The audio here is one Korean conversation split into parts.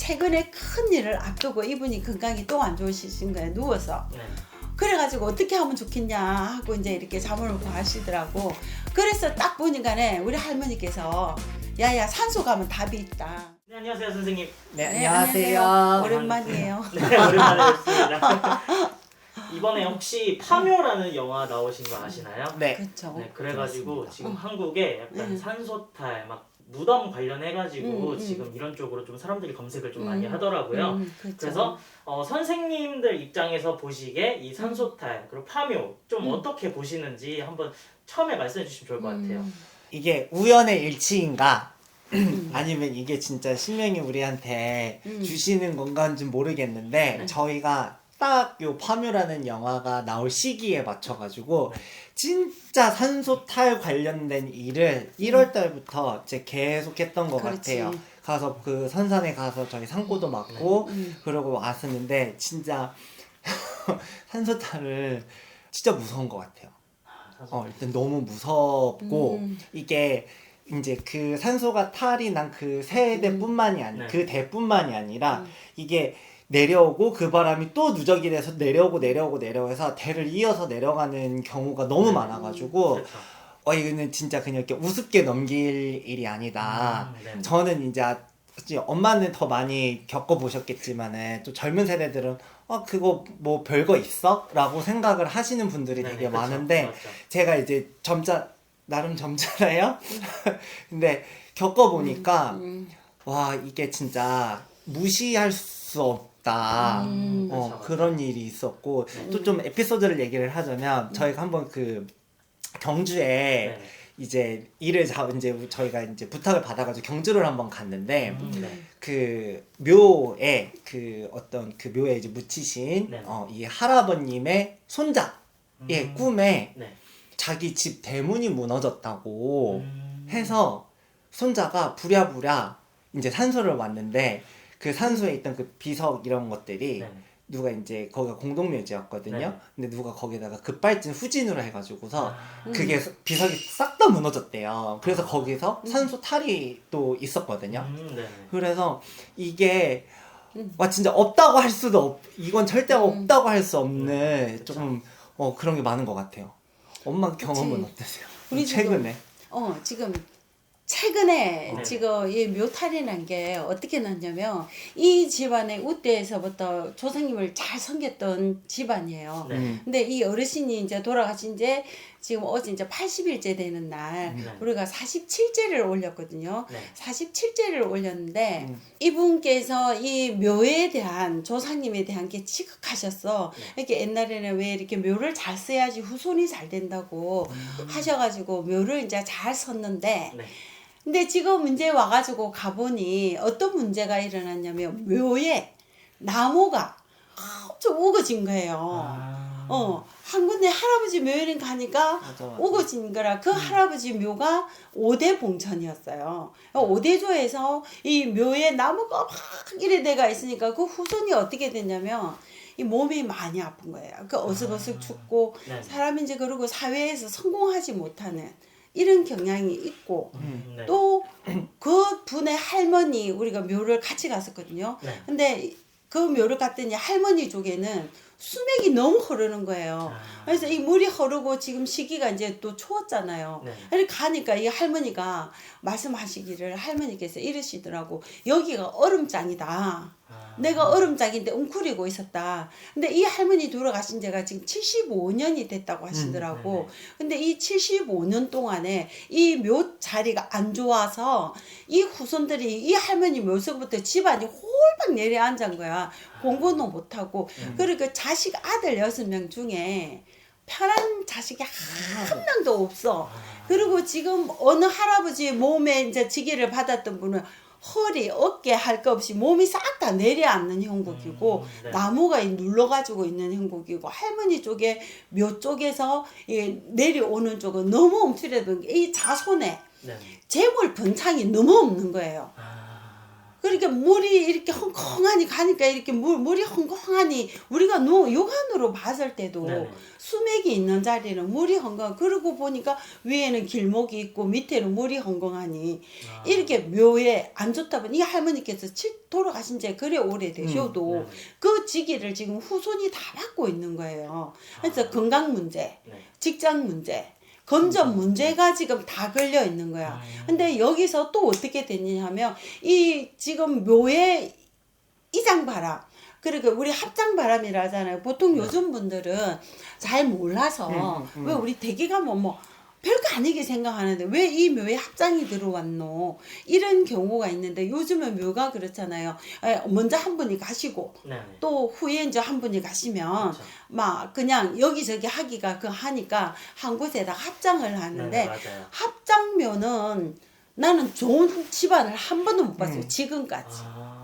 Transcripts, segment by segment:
최근에 큰 일을 앞두고 이분이 건강이 또 안 좋으신 거예요. 누워서. 네. 그래가지고 어떻게 하면 좋겠냐 하고 이제 이렇게 잠을 구하시더라고. 그래서 딱 보니까네 우리 할머니께서 야야 산소 가면 답이 있다. 네, 안녕하세요 선생님. 네, 네, 안녕하세요. 오랜만이에요. 네, 오랜만에 뵙습니다. 이번에 혹시 파묘라는 영화 나오신 거 아시나요? 네. 그렇죠. 네, 그래가지고 그렇습니다. 지금 한국에 약간 네. 산소탈 막 무덤 관련해가지고 음. 지금 이런 쪽으로 좀 사람들이 검색을 좀 많이 하더라고요. 그렇죠. 그래서 선생님들 입장에서 보시기에 이 산소탈 그리고 파묘 좀 어떻게 보시는지 한번 처음에 말씀해 주시면 좋을 것 같아요. 이게 우연의 일치인가? 아니면 이게 진짜 신명이 우리한테 주시는 건가는 좀 모르겠는데 네. 저희가 딱 요 파묘라는 영화가 나올 시기에 맞춰가지고 진짜 산소탈 관련된 일을 1월 달부터 이제 계속 했던 것 그렇지. 같아요. 가서 그 선산에 가서 저희 산고도 맞고 네. 그러고 왔었는데 진짜 산소탈을 진짜 무서운 것 같아요. 일단 너무 무섭고 이게 이제 그 산소가 탈이 난 그 세대뿐만이 네. 그 대뿐만이 아니라 이게 내려오고 그 바람이 또 누적이 돼서 내려오고 해서 대를 이어서 내려가는 경우가 너무 많아가지고 그렇죠. 이거는 진짜 그냥 이렇게 우습게 넘길 일이 아니다. 네. 저는 이제 엄마는 더 많이 겪어보셨겠지만은 또 젊은 세대들은 그거 뭐 별거 있어? 라고 생각을 하시는 분들이 네, 되게 그렇죠. 많은데 맞죠. 제가 이제 나름 젊잖아요? 근데 겪어보니까 와 이게 진짜 무시할 수 없다. 그렇죠. 그런 일이 있었고 또 좀 에피소드를 얘기를 하자면 저희가 한번 그 경주에 네. 이제 이제 저희가 이제 부탁을 받아가지고 경주를 한번 갔는데 네. 그 묘에 그 어떤 그 묘에 이제 묻히신 네. 이 할아버님의 손자의 꿈에 네. 자기 집 대문이 무너졌다고 음. 해서 손자가 부랴부랴 이제 산소를 왔는데 그 산소에 있던 그 비석 이런 것들이 네. 누가 이제 거기가 공동묘지였거든요. 네. 근데 누가 거기다가 급발진 후진으로 해가지고서 아. 그게 비석이 싹 다 무너졌대요. 그래서 거기서 산소 탈이 또 있었거든요. 네. 그래서 이게 와 진짜 없다고 할 수도 이건 절대 없다고 할 수 없는 조금 그런 게 많은 것 같아요. 엄마 경험은 어떠세요? 우리 최근에 지금 최근에 네. 지금 이 묘탈이란 게 어떻게 났냐면 이 집안의 우대에서부터 조상님을 잘 섬겼던 집안이에요. 네. 근데 이 어르신이 이제 돌아가신 지 지금 어제 이제 80일째 되는 날 네. 우리가 47제를 올렸거든요. 네. 47제를 올렸는데 이분께서 이 묘에 대한 조상님에 대한 게 지극하셨어. 이렇게 옛날에는 왜 이렇게 묘를 잘 써야지 후손이 잘 된다고 하셔가지고 묘를 이제 잘 썼는데 네. 근데 지금 이제 와가지고 가보니 어떤 문제가 일어났냐면 묘에 나무가 엄청 우거진 거예요. 한 군데 할아버지 묘에 가니까 맞아. 우거진 거라 그 할아버지 묘가 5대 봉천이었어요. 5대조에서 이 묘에 나무가 막 이래 돼가 있으니까 그 후손이 어떻게 됐냐면 이 몸이 많이 아픈 거예요. 그 어석어석 춥고 네. 사람이 이제 그러고 사회에서 성공하지 못하는 이런 경향이 있고 네. 또 그 분의 할머니 우리가 묘를 같이 갔었거든요. 네. 근데 그 묘를 갔더니 할머니 쪽에는 수맥이 너무 흐르는 거예요. 그래서 이 물이 흐르고 지금 시기가 이제 또 추웠잖아요. 네. 그래서 가니까 이 할머니가 말씀하시기를 할머니께서 이러시더라고. 여기가 얼음장이다. 내가 얼음장인데 웅크리고 있었다. 근데 이 할머니 돌아가신 지가 지금 75년이 됐다고 하시더라고. 근데 이 75년 동안에 이 묘 자리가 안 좋아서 이 후손들이 이 할머니 묘서부터 집안이 홀딱 내려앉은 거야. 공부도 못하고. 그러니까 자식 아들 6명 중에 편한 자식이 한 명도 없어. 그리고 지금 어느 할아버지 몸에 이제 지기를 받았던 분은 허리, 어깨 할 거 없이 몸이 싹 다 내려앉는 형국이고 네. 나무가 눌러가지고 있는 형국이고 할머니 쪽에 묘 쪽에서 내려오는 쪽은 너무 움츠려든 게 이 자손에 네. 재물 번창이 너무 없는 거예요. 그렇게 물이 이렇게 헝컹하니 가니까 이렇게 물이 헝컹하니 우리가 육안으로 봤을 때도 네네. 수맥이 있는 자리는 물이 헝컹 그러고 보니까 위에는 길목이 있고 밑에는 물이 헝컹하니 아. 이렇게 묘에 안 좋다 보니 이 할머니께서 돌아가신 지 그래 오래되셔도 네네. 그 직위를 지금 후손이 다 받고 있는 거예요. 그래서 아. 건강 문제, 네. 직장 문제, 건전 문제가 지금 다 걸려 있는 거야. 근데 여기서 또 어떻게 됐냐 하면 이 지금 묘의 이장바람 그러니까 우리 합장바람이라 하잖아요. 보통 요즘 분들은 잘 몰라서 왜 우리 대기 가면 뭐 별거 아니게 생각하는데 왜 이 묘에 합장이 들어왔노 이런 경우가 있는데 요즘은 묘가 그렇잖아요. 먼저 한 분이 가시고 네네. 또 후에 이제 한 분이 가시면 그렇죠. 막 그냥 여기저기 하기가 하니까 한 곳에다 합장을 하는데 네네, 맞아요. 합장묘는 나는 좋은 집안을 한 번도 못 봤어요. 지금까지. 아.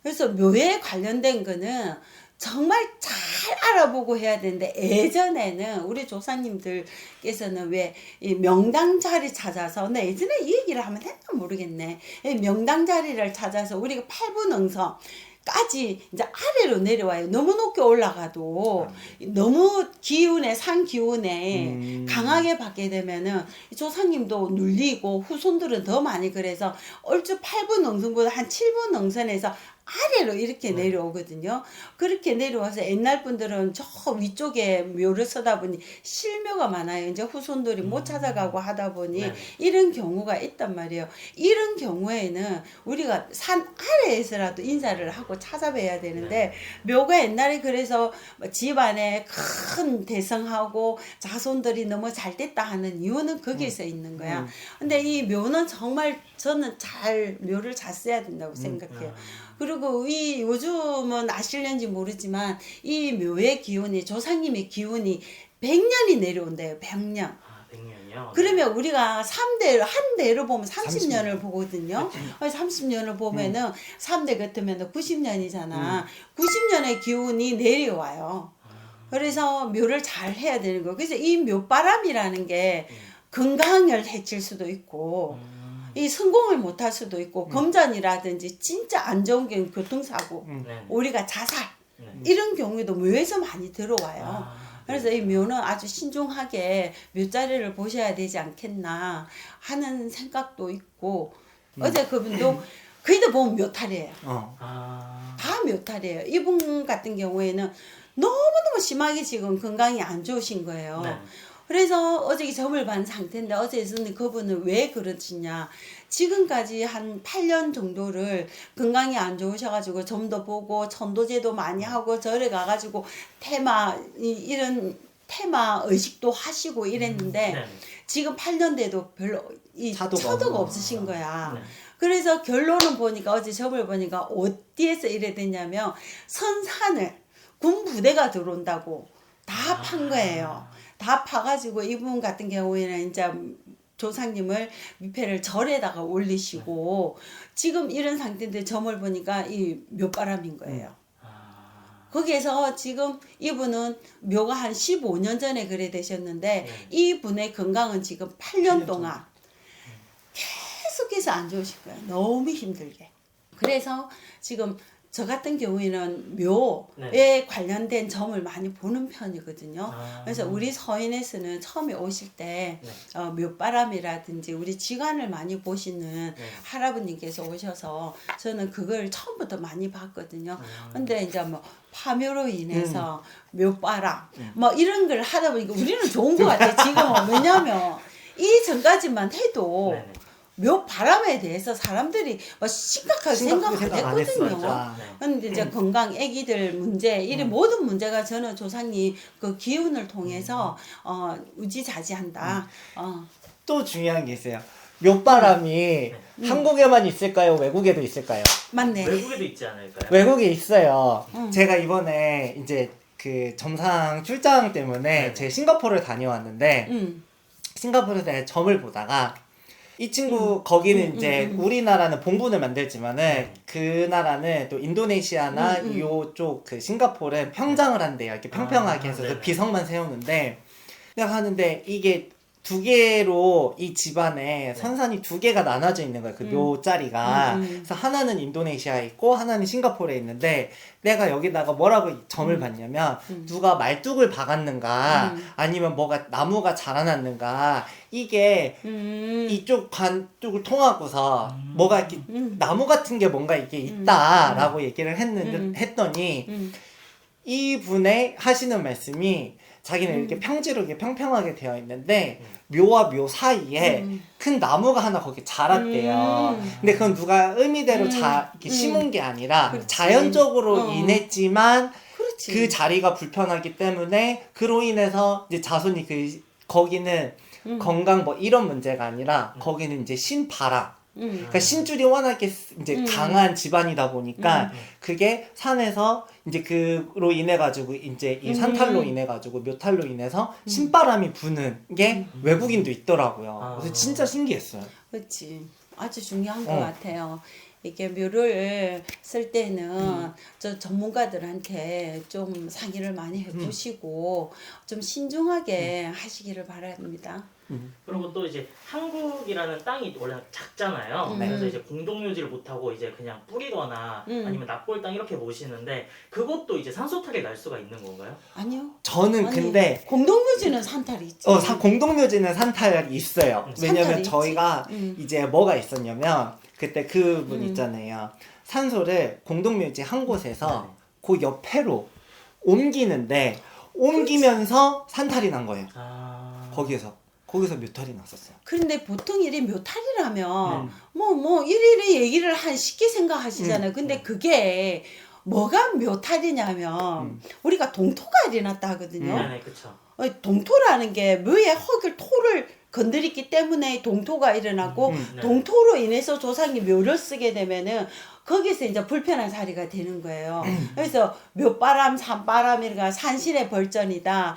그래서 묘에 관련된 거는 정말 잘 알아보고 해야 되는데 예전에는 우리 조상님들께서는 왜 이 명당 자리 찾아서 근데 예전에 이 얘기를 하면 했나 모르겠네. 이 명당 자리를 찾아서 우리가 팔부능선까지 이제 아래로 내려와요. 너무 높게 올라가도 너무 기운에 산 기운에 강하게 받게 되면은 조상님도 눌리고 후손들은 더 많이 그래서 얼추 8부 능선보다 한 7부 능선에서 아래로 이렇게 내려오거든요. 그렇게 내려와서 옛날 분들은 저 위쪽에 묘를 서다 보니 실묘가 많아요. 이제 후손들이 못 찾아가고 하다 보니 네. 이런 경우가 있단 말이에요. 이런 경우에는 우리가 산 아래에서라도 인사를 하고 찾아뵈야 되는데 묘가 옛날에 그래서 집안에 큰 대성하고 자손들이 너무 잘 됐다 하는 이유는 거기에서 있는 거야. 근데 이 묘는 정말 저는 묘를 잘 써야 된다고 생각해요. 그리고 이 요즘은 아실는지 모르지만 이 묘의 기운이 조상님의 기운이 100년이 내려온대요. 100년. 아, 100년이요? 그러면 우리가 한 대로 보면 30년을 보거든요. 30년을 보면은 3대 같으면 90년이잖아. 90년의 기운이 내려와요. 그래서 묘를 잘 해야 되는 거. 그래서 이 묘바람이라는 게 건강을 해칠 수도 있고 이 성공을 못할 수도 있고 금전이라든지 진짜 안 좋은 경우 교통사고 네. 우리가 자살 네. 이런 경우에도 묘에서 많이 들어와요. 아, 그래서 이 묘는 아주 신중하게 묘자리를 보셔야 되지 않겠나 하는 생각도 있고 어제 그분도 그이도 보면 묘탈이에요. 아. 다 묘탈이에요. 이분 같은 경우에는 너무너무 심하게 지금 건강이 안 좋으신 거예요. 네. 그래서 어제 점을 반 상태인데 어제는 그분은 왜 그러시냐. 지금까지 한 8년 정도를 건강이 안 좋으셔가지고 점도 보고 천도제도 많이 하고 절에 가가지고 이런 테마 의식도 하시고 이랬는데 네. 지금 8년 돼도 별로 차도가 없으신 거야. 네. 그래서 결론은 보니까 어제 점을 보니까 어디에서 이래 됐냐면 선산을 군 부대가 들어온다고 다 판 거예요. 다 파가지고 이분 같은 경우에는 이제 조상님을 미패를 절에다가 올리시고 지금 이런 상태인데 점을 보니까 이 묘바람인 거예요. 거기에서 지금 이분은 묘가 한 15년 전에 그래 되셨는데 이분의 건강은 지금 8년 동안 계속해서 안 좋으실 거예요. 너무 힘들게. 그래서 지금 저 같은 경우에는 묘에 관련된 점을 많이 보는 편이거든요. 그래서 우리 서인에서는 처음에 오실 때 묘바람이라든지 우리 지관을 많이 보시는 할아버님께서 오셔서 저는 그걸 처음부터 많이 봤거든요. 근데 이제 뭐 파묘로 인해서 묘바람 뭐 이런 걸 하다 보니까 우리는 좋은 것 같아요. 지금은. 왜냐하면 이 전까지만 해도 묘 바람에 대해서 사람들이 심각하게 생각 안 했거든요. 근데 이제 건강, 아기들 문제, 이런 모든 문제가 저는 조상님 그 기운을 통해서 우지자지한다. 또 중요한 게 있어요. 묘바람이 한국에만 있을까요? 외국에도 있을까요? 맞네. 외국에도 있지 않을까요? 외국에 있어요. 제가 이번에 이제 그 점상 출장 때문에 제 싱가포르를 다녀왔는데 싱가포르에 점을 보다가 이 친구 거기는 이제 우리나라는 본분을 만들지만은 그 나라는 또 인도네시아나 요쪽 그 싱가포르는 평장을 한대요. 이렇게 평평하게 해서 그 비석만 세우는데 내가 하는데 이게 두 개로 이 집안에 선산이 두 개가 나눠져 있는 거예요. 그 묘자리가. 그래서 하나는 인도네시아에 있고 하나는 싱가포르에 있는데 내가 여기다가 뭐라고 점을 봤냐면 누가 말뚝을 박았는가 아니면 뭐가 나무가 자라났는가 이게 이쪽 반쪽을 통하고서 뭐가 이렇게 나무 같은 게 뭔가 이게 있다라고 얘기를 했더니 이분의 하시는 말씀이 자기는 이렇게 평지로 이렇게 평평하게 되어 있는데 묘와 묘 사이에 큰 나무가 하나 거기 자랐대요. 근데 그건 누가 의미대로 이렇게 심은 게 아니라 그렇지. 자연적으로 인했지만 그렇지. 그 자리가 불편하기 때문에 그로 인해서 이제 자손이 거기는 건강 뭐 이런 문제가 아니라 거기는 이제 신바람. 그러니까 신줄이 워낙에 이제 강한 집안이다 보니까 그게 산에서 이제 그로 인해 가지고 이제 이 산탈로 인해 가지고 묘탈로 인해서 신바람이 부는 게 외국인도 있더라고요. 그래서 진짜 신기했어요. 그렇지. 아주 중요한 것 같아요. 이게 묘를 쓸 때는 저 전문가들한테 좀 상의를 많이 해보시고 좀 신중하게 하시기를 바랍니다. 그리고 또 이제 한국이라는 땅이 원래 작잖아요. 그래서 이제 공동묘지를 못하고 이제 그냥 뿌리거나 아니면 납골 땅 이렇게 모시는데 그것도 이제 산소탈이 날 수가 있는 건가요? 아니요. 저는 아니, 근데 공동묘지는 산탈이 있지. 공동묘지는 산탈이 있어요. 왜냐면 산탈이 저희가 이제 뭐가 있었냐면 그때 그분 있잖아요. 산소를 공동묘지 한 곳에서 그 옆에로 옮기는데 옮기면서 산탈이 난 거예요. 거기서 묘탈이 났었어요. 그런데 보통 일이 묘탈이라면 뭐 일일이 얘기를 쉽게 생각하시잖아요. 근데 그게 뭐가 묘탈이냐면 우리가 동토가 일어났다 하거든요. 네, 그렇죠. 동토라는 게 묘의 토를 건드렸기 때문에 동토가 일어나고 네. 동토로 인해서 조상이 묘를 쓰게 되면은 거기서 이제 불편한 자리가 되는 거예요. 그래서 묘바람, 산바람이가 산신의 벌전이다.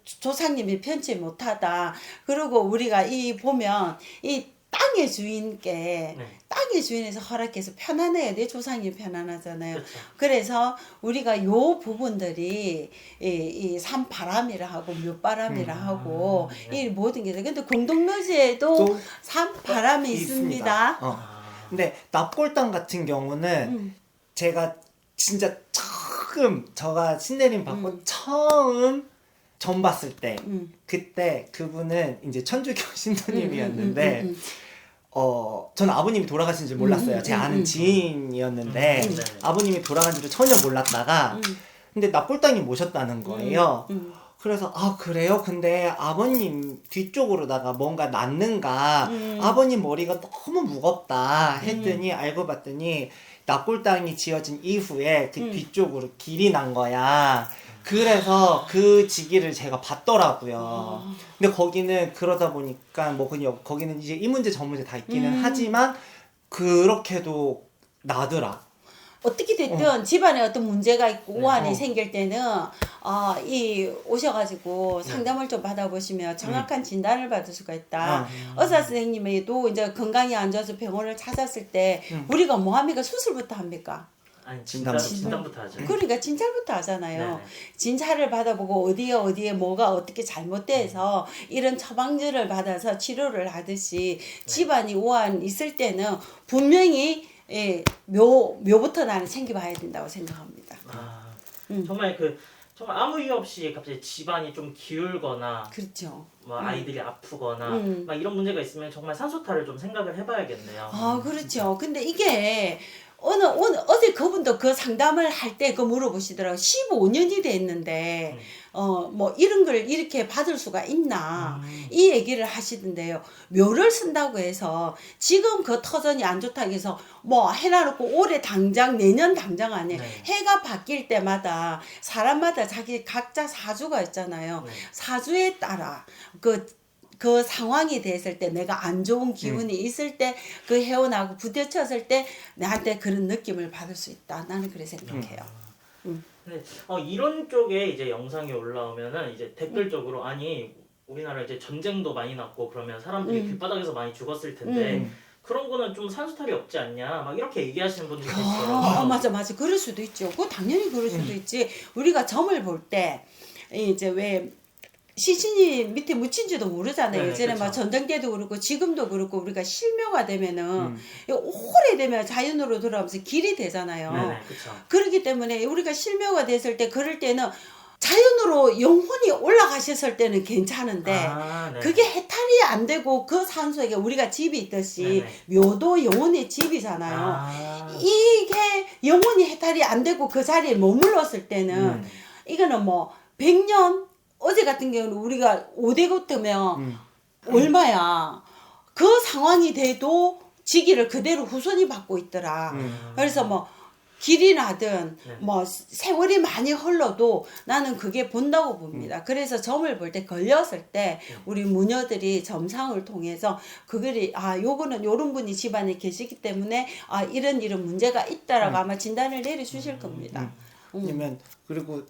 조상님이 편치 못하다. 그리고 우리가 보면 이 땅의 주인께 땅의 주인에서 허락해서 편안해야 돼. 조상이 편안하잖아요. 그렇죠. 그래서 우리가 요 부분들이 이 산바람이라 하고 묘바람이라 하고 이 모든 게 근데 공동묘지에도 산바람이 있습니다. 근데 납골당 같은 경우는 제가 진짜 제가 신내림 받고 처음 점 봤을 때 그때 그분은 이제 천주교 신도님이었는데 저는 아버님이 돌아가신 줄 몰랐어요. 제 아는 지인이었는데 아버님이 돌아간 줄을 전혀 몰랐다가 근데 납골당이 모셨다는 거예요. 그래서 그래요? 근데 아버님 뒤쪽으로다가 뭔가 났는가 아버님 머리가 너무 무겁다 했더니 알고 봤더니 납골당이 지어진 이후에 그 뒤쪽으로 길이 난 거야. 그래서 그 지기를 제가 봤더라고요. 근데 거기는 그러다 보니까 뭐 그냥 거기는 이제 이 문제 저 문제 다 있기는 하지만 그렇게도 나더라. 어떻게 됐든 집안에 어떤 문제가 있고 오한이 생길 때는 오셔가지고 상담을 좀 받아보시면 정확한 진단을 받을 수가 있다. 의사 선생님에도 이제 건강이 안 좋아서 병원을 찾았을 때 우리가 뭐 합니까? 수술부터 합니까? 아니 진단부터. 진단부터 하죠. 그러니까 진찰부터 하잖아요. 네네. 진찰을 받아보고 어디에 뭐가 어떻게 잘못돼서 이런 처방전을 받아서 치료를 하듯이 집안이 오한 있을 때는 분명히 묘부터 나는 챙겨봐야 된다고 생각합니다. 정말 정말 아무 이유 없이 갑자기 집안이 좀 기울거나 그렇죠. 뭐 아이들이 아프거나 막 이런 문제가 있으면 정말 산소탈을 좀 생각을 해봐야겠네요. 그렇죠. 근데 이게 어제 그분도 그 상담을 할 때 물어보시더라고요. 15년이 됐는데, 뭐 이런 걸 이렇게 받을 수가 있나. 이 얘기를 하시던데요. 묘를 쓴다고 해서 지금 그 터전이 안 좋다고 해서 뭐 해놔놓고 올해 당장, 내년 당장 아니에요. 해가 바뀔 때마다 사람마다 자기 각자 사주가 있잖아요. 사주에 따라 그 상황이 됐을 때 내가 안 좋은 기운이 있을 때 그 해운하고 부딪혔을 때 나한테 그런 느낌을 받을 수 있다. 나는 그래 생각해요. 근데 이런 쪽에 이제 영상이 올라오면은 이제 댓글적으로 아니 우리나라 이제 전쟁도 많이 났고 그러면 사람들이 길바닥에서 많이 죽었을 텐데 그런 거는 좀 산소탈이 없지 않냐 막 이렇게 얘기하시는 분들이 계시더라고요. 맞아. 그럴 수도 있죠. 당연히 그럴 수도 있지. 우리가 점을 볼 때 이제 왜 시신이 밑에 묻힌지도 모르잖아요. 네네, 예전에 막 그쵸. 전쟁 때도 그렇고 지금도 그렇고 우리가 실묘가 되면은 오래되면 자연으로 돌아오면서 길이 되잖아요. 네네, 그쵸. 그렇기 때문에 우리가 실묘가 됐을 때 그럴 때는 자연으로 영혼이 올라가셨을 때는 괜찮은데 네. 그게 해탈이 안 되고 그 산소에게 우리가 집이 있듯이 네네. 묘도 영혼의 집이잖아요. 아, 이게 영혼이 해탈이 안 되고 그 자리에 머물렀을 때는 네네. 이거는 뭐 100년 어제 같은 경우는 우리가 5대 같으면 얼마야 그 상황이 돼도 직위를 그대로 후손이 받고 있더라. 그래서 뭐 길이 나든 네. 뭐 세월이 많이 흘러도 나는 그게 본다고 봅니다. 그래서 점을 볼 때 걸렸을 때 우리 무녀들이 점상을 통해서 그들이 요거는 요런 분이 집안에 계시기 때문에 이런 문제가 있다라고 아마 진단을 내려주실 겁니다. 아니면 그리고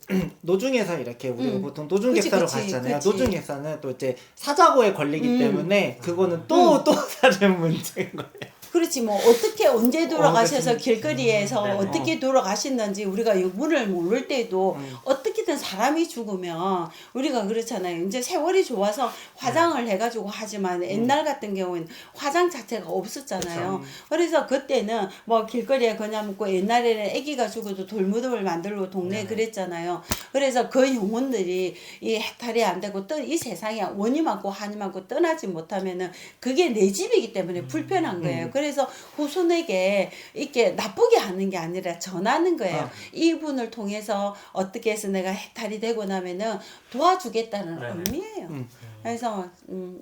노중에서 이렇게 우리가 보통 노중객사로 그치, 가시잖아요. 그치. 노중객사는 또 이제 사자고에 걸리기 때문에 그거는 또 다른 문제인 거예요. 그렇지 뭐 어떻게 언제 돌아가셔서 그치. 길거리에서 네. 어떻게 돌아가셨는지 우리가 이 문을 모를 때도 어떻게든 사람이 죽으면 우리가 그렇잖아요. 이제 세월이 좋아서 화장을 해가지고 하지만 옛날 같은 경우는 화장 자체가 없었잖아요. 그래서 그때는 뭐 길거리에 그냥 묻고 옛날에는 아기가 죽어도 돌무덤을 만들고 동네에 네. 그랬잖아요. 그래서 그 영혼들이 이 해탈이 안 되고 또 이 세상에 원이 많고 한이 많고 떠나지 못하면은 그게 내 집이기 때문에 불편한 거예요. 그래서 후손에게 이렇게 나쁘게 하는 게 아니라 전하는 거예요. 이분을 통해서 어떻게 해서 내가 해탈이 되고 나면은 도와주겠다는 네네. 의미예요. 그래서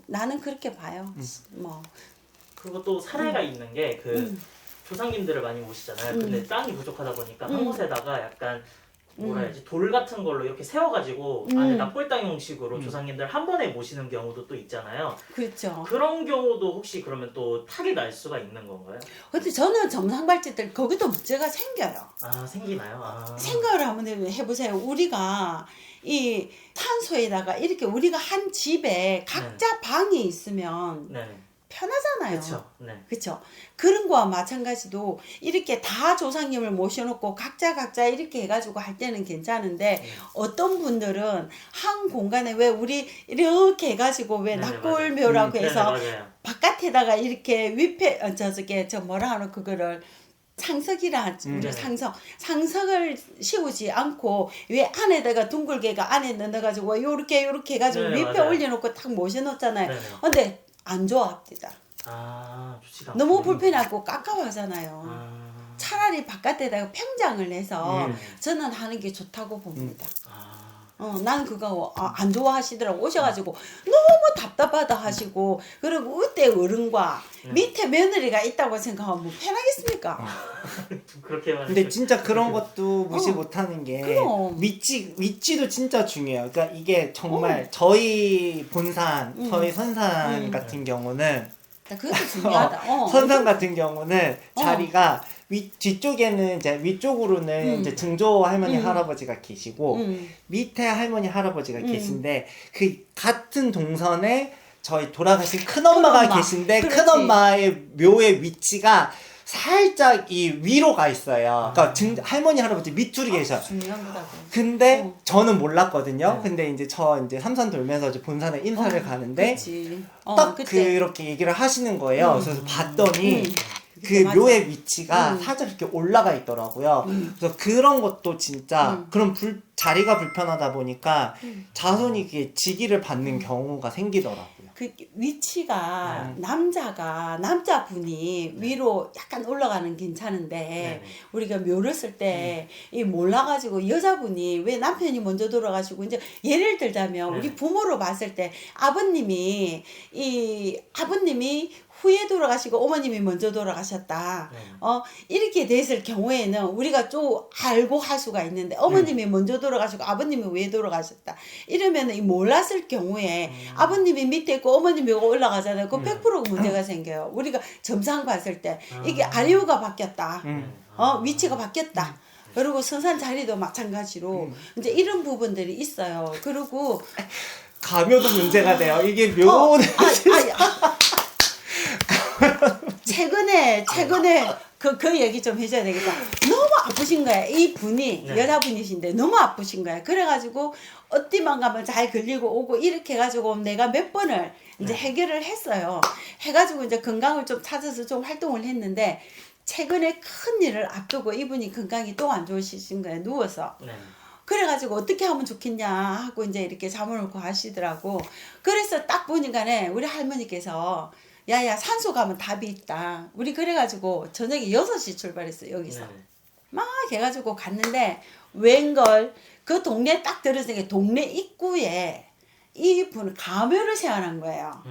나는 그렇게 봐요. 뭐 그리고 또 사례가 있는 게 그 조상님들을 많이 모시잖아요. 근데 땅이 부족하다 보니까 한 곳에다가 약간 뭐라 해야지 돌 같은 걸로 이렇게 세워가지고 안에 납골당 형식으로 조상님들 한 번에 모시는 경우도 또 있잖아요. 그렇죠. 그런 경우도 혹시 그러면 또 탈이 날 수가 있는 건가요? 근데 저는 점상발찌들 거기도 문제가 생겨요. 아, 생기나요? 아. 생각을 한번 해보세요. 우리가 이 탄소에다가 이렇게 우리가 한 집에 각자 방이 있으면 네. 편하잖아요. 그렇죠. 네. 그쵸? 그런 거와 마찬가지로 이렇게 다 조상님을 모셔놓고 각자 이렇게 해가지고 할 때는 괜찮은데 어떤 분들은 한 공간에 왜 우리 이렇게 해가지고 왜 네네, 납골묘라고 맞아요. 해서 네네, 맞아요. 바깥에다가 이렇게 위패 저 뭐라 하노 그거를 상석이라 하지 우리 네. 상석을 씌우지 않고 왜 안에다가 둥글게가 안에 넣어가지고 요렇게 해가지고 네, 위패 맞아요. 올려놓고 탁 모셔놓잖아요. 네네. 근데 안 좋아합니다. 아, 좋지가 않고. 너무 불편하고 깝깝하잖아요. 아. 차라리 바깥에다가 평장을 해서 네. 저는 하는 게 좋다고 봅니다. 아. 나는 그거 안 좋아하시더라고. 오셔가지고 너무 답답하다 하시고 그리고 그때 어른과 밑에 며느리가 있다고 생각하면 뭐 편하겠습니까? 좀 그렇게만. 근데 진짜 그런 것도 무시 못하는 게 그럼. 위치도 진짜 중요해요. 그러니까 이게 정말 저희 본산, 저희 선산 같은 경우는 그것도 중요하다. 선산 같은 경우는 자리가 뒤쪽에는 이제 위쪽으로는 이제 증조 할머니 할아버지가 계시고 밑에 할머니 할아버지가 계신데 그 같은 동선에 저희 돌아가신 큰엄마가 큰엄마. 계신데 그렇지. 큰엄마의 묘의 위치가 살짝 이 위로 가 있어요. 그러니까 할머니 할아버지 밑으로 계셔. 중요한 거다. 근데 저는 몰랐거든요. 근데 이제 이제 삼산 돌면서 이제 본산에 인사를 가는데 그치. 딱 그때. 그렇게 얘기를 하시는 거예요. 그래서 봤더니 그 맞아. 묘의 위치가 살짝 이렇게 올라가 있더라고요. 그래서 그런 것도 진짜 그런 자리가 불편하다 보니까 자손이 이게 직위를 받는 경우가 생기더라고요. 그 위치가 남자분이 위로 약간 올라가는 괜찮은데 네. 우리가 묘를 쓸 때 이 몰라가지고 여자분이 왜 남편이 먼저 돌아가시고 이제 예를 들자면 우리 부모로 봤을 때 아버님이 후에 돌아가시고 어머님이 먼저 돌아가셨다. 이렇게 됐을 경우에는 우리가 좀 알고 할 수가 있는데 어머님이 먼저 돌아가시고 아버님이 왜 돌아가셨다. 이러면은 이 몰랐을 경우에 아버님이 밑에 있고 어머님이 올라가잖아요. 그 100% 문제가 생겨요. 우리가 점상 봤을 때 이게 아래오가 바뀌었다. 위치가 바뀌었다. 그리고 선산 자리도 마찬가지로 이제 이런 부분들이 있어요. 그리고 가묘도 문제가 돼요. 이게 묘는 최근에 그 얘기 좀 해줘야 되겠다. 너무 아프신 거야. 이 분이 네. 여자분이신데 너무 아프신 거야. 그래가지고 어디만 가면 잘 걸리고 오고 이렇게 해가지고 내가 몇 번을 이제 네. 해결을 했어요. 해가지고 이제 건강을 좀 찾아서 좀 활동을 했는데 최근에 큰 일을 앞두고 이분이 건강이 또 안 좋으신 거예요. 누워서. 네. 그래가지고 어떻게 하면 좋겠냐 하고 이제 이렇게 잠을 구하시더라고. 그래서 딱 보니까네 우리 할머니께서 야야 산소 가면 답이 있다. 우리 그래가지고 저녁에 6시 출발했어요 여기서. 네. 막 해가지고 갔는데 웬걸 그 동네 딱 들어서니까 동네 입구에 이분 가면을 세워놓은 거예요.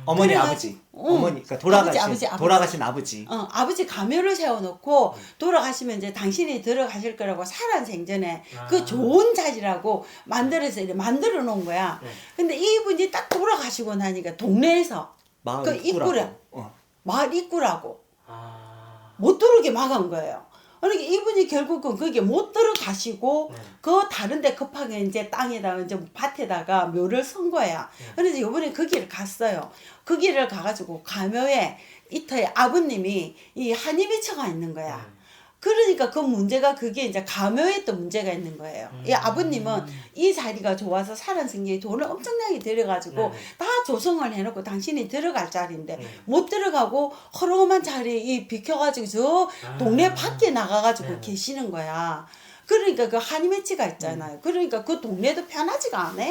어머니 그래가지고- 아버지 응. 어머니 그러니까 돌아가신 아버지. 돌아가신 아버지 아버지 가면을 세워놓고 돌아가시면 이제 당신이 들어가실 거라고 살아생전에 아. 그 좋은 자리라고 만들어서 이렇게 만들어 놓은 거야. 네. 근데 이분이 딱 돌아가시고 나니까 동네에서 마을 그 입구래. 입구라고. 마을 입구라고 아. 못 들어오게 막은 거예요. 그러니까 이분이 결국은 거기에 못 들어가시고 네. 그 다른데 급하게 이제 땅에다가 이제 밭에다가 묘를 선 거야. 네. 그래서 이번에 거기를 갔어요. 거기를 가가지고 가묘에 이터에 아버님이 이 한이 미쳐가 있는 거야. 네. 그러니까 그 문제가 그게 이제 가묘에 또 문제가 있는 거예요. 이 아버님은 이 자리가 좋아서 살아생전에 돈을 엄청나게 들여가지고 네. 다 조성을 해놓고 당신이 들어갈 자리인데 네. 못 들어가고 허름한 자리 이 비켜가지고 저 아. 동네 밖에 나가가지고 네. 계시는 거야. 그러니까 그 한이 매치가 있잖아요. 그러니까 그 동네도 편하지가 않아.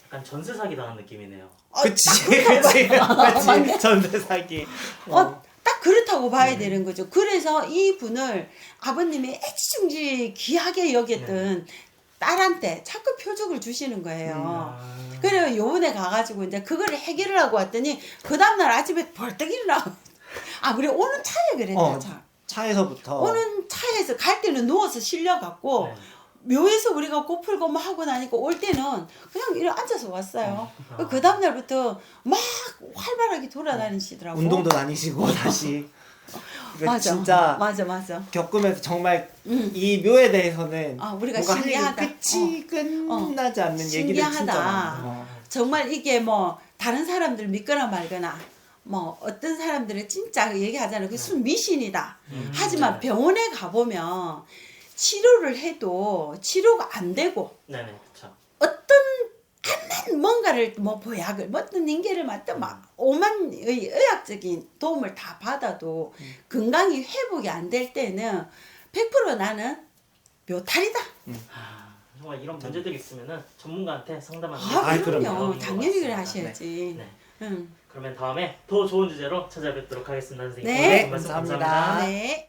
약간 전세 사기 당한 느낌이네요. 그치 딱 그렇다고 그치 맞네. 전세 사기 딱 그렇다고 봐야 되는 거죠. 그래서 이 분을 아버님이 애지중지 귀하게 여겼던 딸한테 자꾸 표적을 주시는 거예요. 그래요. 요번에 가가지고 이제 그거를 해결을 하고 왔더니 그 다음날 아침에 벌떡 일어나고 우리 오는 차에 그랬대요. 차. 차에서부터 오는 차에서 갈 때는 누워서 실려갖고 네. 묘에서 우리가 꽃 풀고 뭐 하고 나니까 올 때는 그냥 이렇게 앉아서 왔어요. 그 다음날부터 막 활발하게 돌아다니시더라고. 운동도 다니시고 다시 이거 맞아. 진짜 맞아. 겪으면서 정말 이 묘에 대해서는 우리가 뭔가 할 일이 신기하다. 끝이 끝나지 않는 얘기를 진짜 신기하다. 많아요. 정말 이게 뭐 다른 사람들 믿거나 말거나 뭐 어떤 사람들은 진짜 얘기하잖아요. 그게 순 미신이다. 하지만 병원에 가보면 치료를 해도 치료가 안 되고 네네, 그렇죠. 어떤 암만 뭔가를 뭐 보약을 뭐 어떤 닌게를 맞든 막 오만의 의학적인 도움을 다 받아도 건강이 회복이 안 될 때는 100% 나는 묘탈이다. 정말 이런 문제들이 있으면은 전문가한테 상담하는 게 아이, 그럼요. 방법인 것 당연히 그래 같습니다. 하셔야지. 네. 응. 그러면 다음에 더 좋은 주제로 찾아뵙도록 하겠습니다, 선생님. 네. 오늘 말씀 감사합니다. 감사합니다. 네.